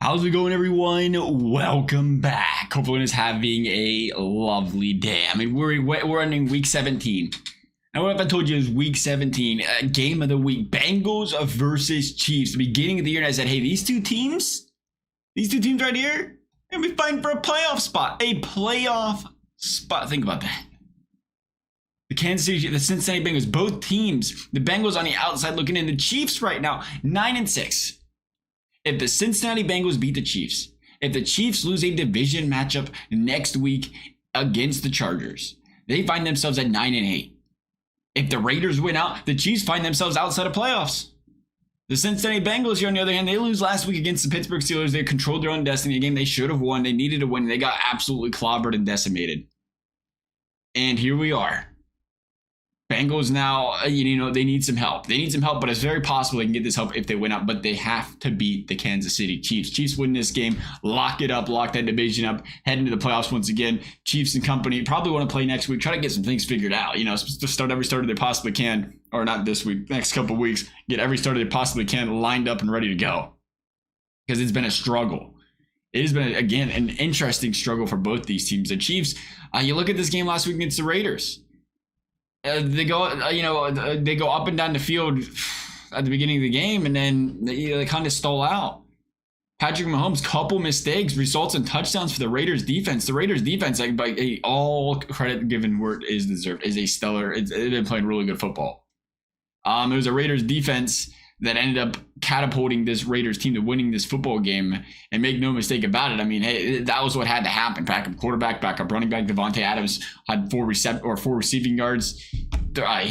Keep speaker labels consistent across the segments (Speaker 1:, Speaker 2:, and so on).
Speaker 1: How's it going, everyone? Welcome back. Hope everyone is having a lovely day. I mean, we're ending week 17. And what if I told you it was week 17, game of the week, Bengals versus Chiefs. The beginning of the year, and I said, hey, these two teams right here, they're gonna be fighting for a playoff spot. A playoff spot. Think about that. The Kansas City, the Cincinnati Bengals, both teams. The Bengals on the outside looking in. The Chiefs right now, 9-6. If the Cincinnati Bengals beat the Chiefs, if the Chiefs lose a division matchup next week against the Chargers, they find themselves at 9-8. If the Raiders win out, the Chiefs find themselves outside of playoffs. The Cincinnati Bengals here, on the other hand, they lose last week against the Pittsburgh Steelers. They controlled their own destiny. A game they should have won. They needed to win. They got absolutely clobbered and decimated. And here we are. Bengals now, they need some help. They need some help, but it's very possible they can get this help if they win out, but they have to beat the Kansas City Chiefs. Chiefs win this game, lock it up, lock that division up, head into the playoffs once again. Chiefs and company probably want to play next week, try to get some things figured out, to start every starter they possibly can, or not this week, next couple of weeks, get every starter they possibly can lined up and ready to go. Because it's been a struggle. It has been, again, an interesting struggle for both these teams. The Chiefs, you look at this game last week against the Raiders. They go up and down the field at the beginning of the game, and then they kind of stall out. Patrick Mahomes' couple mistakes results in touchdowns for the Raiders defense. The Raiders defense, by all credit given where it is deserved, is a stellar. They've been playing really good football. It was a Raiders defense that ended up catapulting this Raiders team to winning this football game, and make no mistake about it. I mean, hey, that was what had to happen. Backup quarterback, backup running back, Devontae Adams had four receiving yards. He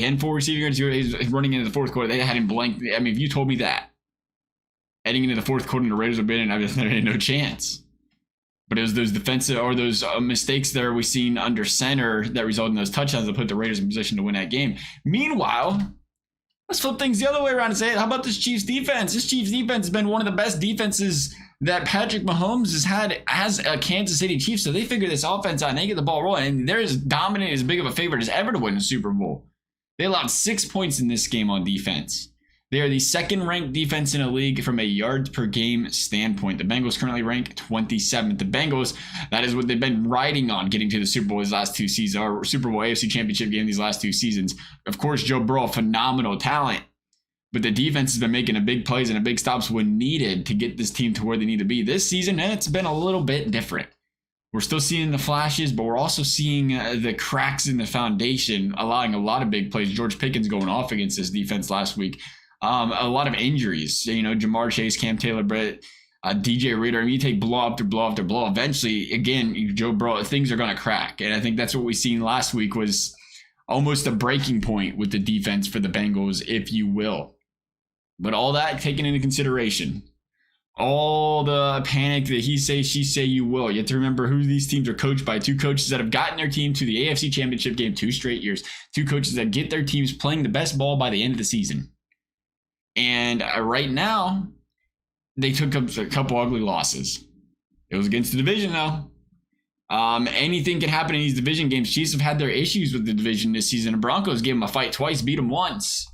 Speaker 1: had 4 receiving yards. He was running into the fourth quarter. They had him blank. I mean, if you told me that heading into the fourth quarter and the Raiders would have been in, I just had no chance. But it was those defensive or those mistakes there we seen under center that resulted in those touchdowns that put the Raiders in position to win that game. Meanwhile, let's flip things the other way around and say, how about this Chiefs defense? This Chiefs defense has been one of the best defenses that Patrick Mahomes has had as a Kansas City Chiefs. So they figure this offense out and they get the ball rolling. And they're as dominant, as big of a favorite as ever to win the Super Bowl. They allowed 6 points in this game on defense. They are the second-ranked defense in the league from a yards per game standpoint. The Bengals currently rank 27th. The Bengals, that is what they've been riding on, getting to the Super Bowl these last 2 seasons, or Super Bowl AFC Championship game these last 2 seasons. Of course, Joe Burrow, phenomenal talent, but the defense has been making a big plays and a big stops when needed to get this team to where they need to be. This season, it's been a little bit different. We're still seeing the flashes, but we're also seeing the cracks in the foundation, allowing a lot of big plays. George Pickens going off against this defense last week. A lot of injuries, Jamar Chase, Cam Taylor-Britt, DJ Reader. I mean, you take blow after blow after blow. Eventually, again, Joe Burrow, things are going to crack. And I think that's what we seen last week was almost a breaking point with the defense for the Bengals, if you will. But all that taken into consideration, all the panic that he say, she say, you will. You have to remember who these teams are coached by. 2 coaches that have gotten their team to the AFC Championship game 2 straight years. 2 coaches that get their teams playing the best ball by the end of the season. And right now, they took up a couple ugly losses. It was against the division, though. Anything can happen in these division games. Chiefs have had their issues with the division this season. The Broncos gave them a fight twice, beat them once.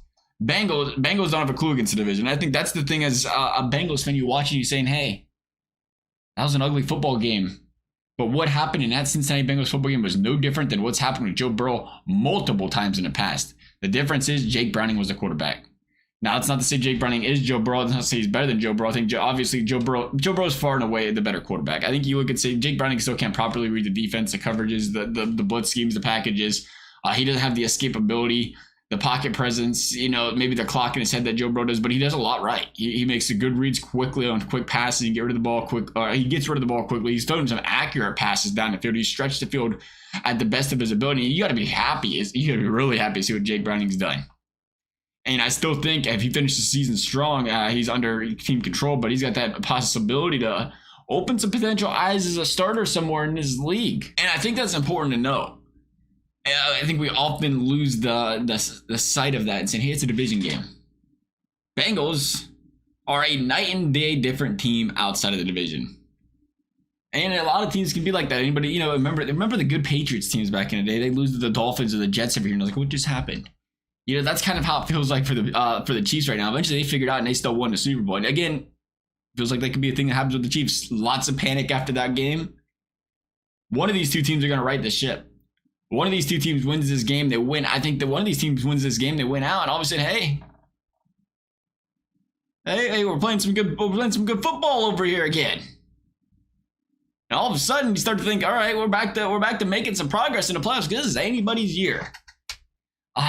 Speaker 1: Bengals don't have a clue against the division. I think that's the thing as a Bengals fan, you watching, you saying, hey, that was an ugly football game. But what happened in that Cincinnati Bengals football game was no different than what's happened with Joe Burrow multiple times in the past. The difference is Jake Browning was the quarterback. Now, it's not to say Jake Browning is Joe Burrow. It's not to say he's better than Joe Burrow. I think obviously Joe Burrow is far and away the better quarterback. I think you look and say Jake Browning still can't properly read the defense, the coverages, the blitz schemes, the packages. He doesn't have the escapability, the pocket presence, maybe the clock in his head that Joe Burrow does, but he does a lot right. He makes the good reads quickly on quick passes and get rid of the ball quick. He gets rid of the ball quickly. He's throwing some accurate passes down the field. He's stretched the field at the best of his ability. You got to be happy. You got to be really happy to see what Jake Browning's done. And I still think if he finishes the season strong, he's under team control, but he's got that possibility to open some potential eyes as a starter somewhere in this league. And I think that's important to know. I think we often lose the sight of that and saying, hey, it's a division game. Bengals are a night and day different team outside of the division. And a lot of teams can be like that. Anybody, remember the good Patriots teams back in the day? They lose to the Dolphins or the Jets every year. And like, what just happened? That's kind of how it feels like for the Chiefs right now. Eventually, they figured out and they still won the Super Bowl. And again, Feels like that could be a thing that happens with the Chiefs. Lots of panic after that game. One of these two teams are going to right the ship. One of these two teams wins this game, they win. I think that one of these teams wins this game, they win out, and all of a sudden, hey, we're playing some good football over here again. And all of a sudden, you start to think, all right, we're back to making some progress in the playoffs because this is anybody's year.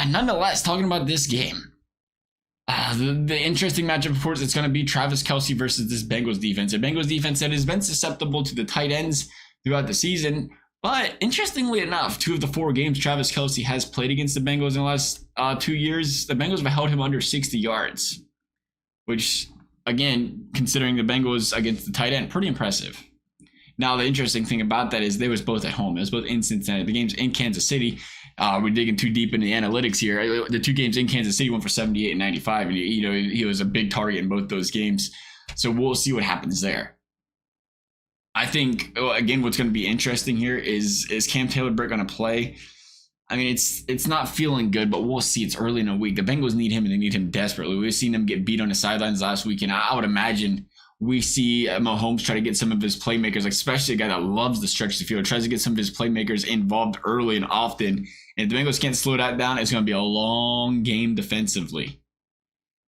Speaker 1: Nonetheless, talking about this game, the interesting matchup, of course, it's going to be Travis Kelce versus this Bengals defense. A Bengals defense that has been susceptible to the tight ends throughout the season. But interestingly enough, 2 of the 4 games Travis Kelce has played against the Bengals in the last 2 years, the Bengals have held him under 60 yards. Which, again, considering the Bengals against the tight end, pretty impressive. Now, the interesting thing about that is they was both at home. It was both in Cincinnati. The game's in Kansas City. We're digging too deep into the analytics here. The 2 games in Kansas City went for 78 and 95. And, he was a big target in both those games. So we'll see what happens there. I think, again, what's going to be interesting here is Cam Taylor-Britt going to play? I mean, it's not feeling good, but we'll see. It's early in the week. The Bengals need him, and they need him desperately. We've seen him get beat on the sidelines last week, and I would imagine we see Mahomes try to get some of his playmakers, especially a guy that loves to stretch the field, tries to get some of his playmakers involved early and often. And if the Bengals can't slow that down, it's going to be a long game defensively.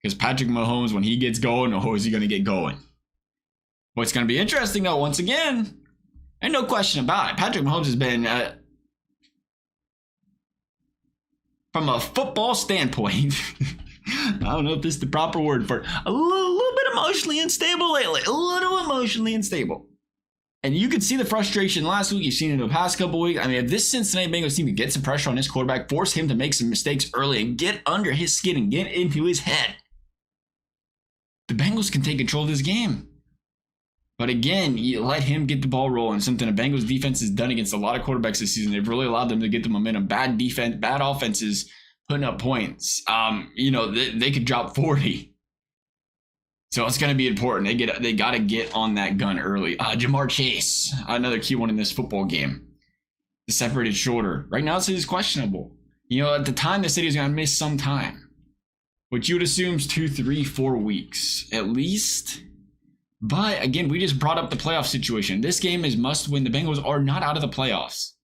Speaker 1: Because Patrick Mahomes, when he gets going, is he going to get going? What's going to be interesting, though, once again, and no question about it, Patrick Mahomes has been... from a football standpoint, I don't know if this is the proper word for it, a little bit emotionally unstable lately. A little emotionally unstable. And you could see the frustration last week. You've seen it in the past couple weeks. I mean, if this Cincinnati Bengals team can get some pressure on his quarterback, force him to make some mistakes early and get under his skin and get into his head, the Bengals can take control of this game. But again, you let him get the ball rolling. Something the Bengals defense has done against a lot of quarterbacks this season. They've really allowed them to get the momentum. Bad defense, bad offenses, putting up points. They could drop 40. So it's going to be important. They got to get on that gun early. Jamar Chase, another key one in this football game. The separated shoulder. Right now, it's questionable. At the time, they said he was going to miss some time, which you would assume is 2, 3, 4 weeks at least. But again, we just brought up the playoff situation. This game is must win. The Bengals are not out of the playoffs.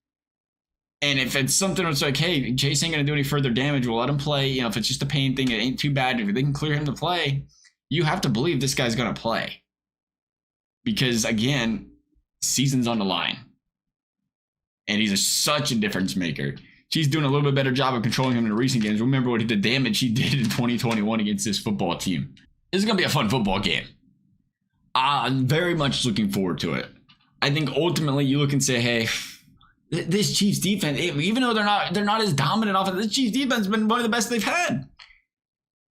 Speaker 1: And if it's something that's like, hey, Chase ain't going to do any further damage, we'll let him play. If it's just a pain thing, it ain't too bad. If they can clear him to play, you have to believe this guy's going to play. Because again, season's on the line. And he's such a difference maker. She's doing a little bit better job of controlling him in the recent games. Remember the damage he did in 2021 against this football team. This is going to be a fun football game. I'm very much looking forward to it. I think ultimately you look and say, hey, this Chiefs defense, even though they're not as dominant offense, this Chiefs defense has been one of the best they've had.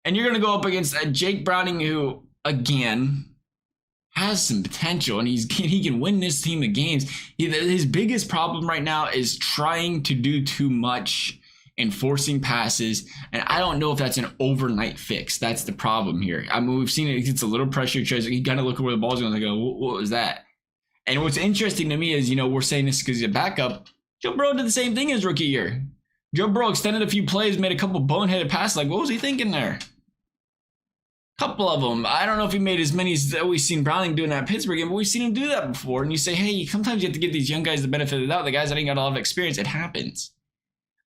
Speaker 1: And you're going to go up against Jake Browning, who, again, has some potential, and he can win this team of games. His biggest problem right now is trying to do too much and forcing passes, and I don't know if that's an overnight fix. That's the problem here. I mean, we've seen it. It gets a little pressure. You got to look at where the ball's going and go, what was that? And what's interesting to me is, we're saying this because he's a backup. Joe Burrow did the same thing his rookie year. Joe Burrow extended a few plays, made a couple boneheaded passes. Like, what was he thinking there? Couple of them. I don't know if he made as many as we've seen Browning do in that Pittsburgh game, but we've seen him do that before. And you say, hey, sometimes you have to give these young guys the benefit of the doubt. The guys that ain't got a lot of experience, it happens.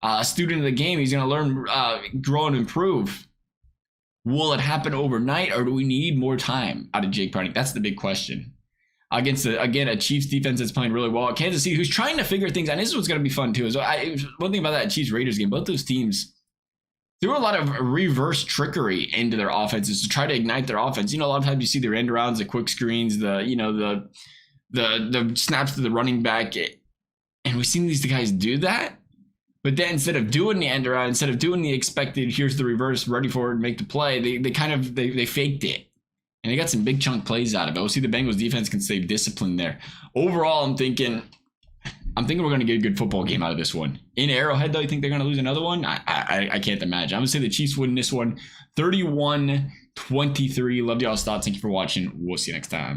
Speaker 1: A student of the game, he's going to learn, grow, and improve. Will it happen overnight, or do we need more time out of Jake Browning? That's the big question. Against, a Chiefs defense that's playing really well. Kansas City, who's trying to figure things out. And this is what's going to be fun, too. One thing about that Chiefs-Raiders game, both those teams threw a lot of reverse trickery into their offenses to try to ignite their offense. A lot of times you see their end arounds, the quick screens, the snaps to the running back. And we've seen these guys do that. But then instead of doing the end around, instead of doing the expected, here's the reverse, ready for it, make the play, they faked it. And they got some big chunk plays out of it. We'll see the Bengals defense can stay disciplined there. Overall, I'm thinking we're going to get a good football game out of this one. In Arrowhead, though, you think they're going to lose another one? I can't imagine. I'm going to say the Chiefs win this one 31-23. Love y'all's thoughts. Thank you for watching. We'll see you next time.